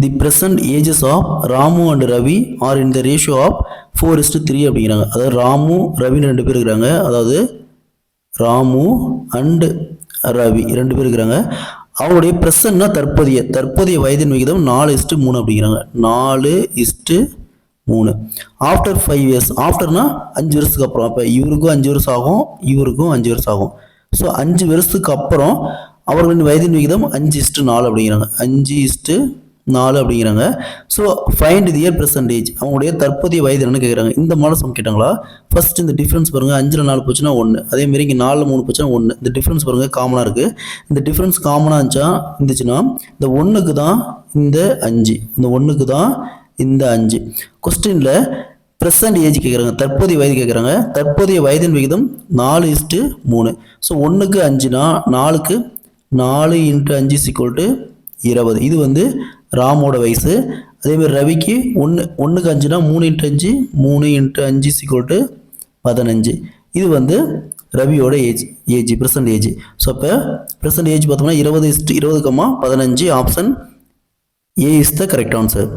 The present ages of Ramu and Ravi are in the ratio of 4:3 அப்படிங்கிறாங்க. அதாவது ராமு ரவின்னு 2 பேர் இருக்கிறாங்க. அதாவது ராமு அண்ட் ரவி 2 பேர் இருக்கிறாங்க. அவருடைய ப்ரெசன்ட்னா தற்போதைய வயதின் விகிதம் 4:3 அப்படிங்கிறாங்க. 4:3. ஆஃப்டர் 5 இயர்ஸ், ஆஃப்டர்னா 5 வருஷத்துக்கு அப்புறம். அப்போ இவருக்கும் 5 வருஷம் ஆகும், இவருக்கும் 5 வருஷம் ஆகும். ஸோ 5 வருஷத்துக்கு அப்புறம் அவர்களின் வயதின் விகிதம் 5:4 அப்படிங்கிறாங்க. 5:4 அப்படிங்கிறாங்க. So find the year percentage, அவங்களுடைய தற்போதைய வயது என்னன்னு கேட்குறாங்க. இந்த மாடல் சம் கேட்டாங்களா? ஃபர்ஸ்ட் இந்த டிஃப்ரென்ஸ் பாருங்கள். 5ல் 4 போச்சுன்னா 1, அதேமாரி இங்கே 4ல் 3 போச்சுன்னா 1. இந்த டிஃப்ரென்ஸ் பாருங்கள் காமனாக இருக்குது. இந்த டிஃப்ரென்ஸ் காமனாக இருந்துச்சுன்னா இந்த 1க்கு தான் இந்த 5, இந்த 1க்கு தான் இந்த 5. கொஸ்டினில் ப்ரெசன்ட் ஏஜ் கேட்குறாங்க, தற்போதைய வயது கேட்குறாங்க. தற்போதைய வயதின் விகிதம் 4:3. ஸோ 1க்கு 5னா 4க்கு 4 × 5 = 20. இது வந்து ராமோட வயசு. அதேமாதிரி ரவிக்கு 1க்கு 5னா 3 × 5 3 × 5 = 15. இது வந்து ரவியோட ஏஜ் ப்ரெசன்ட் ஏஜ். ஸோ அப்போ ப்ரெசன்ட் ஏஜ் பார்த்தோம்னா 20:20, 15. Option A is the correct answer.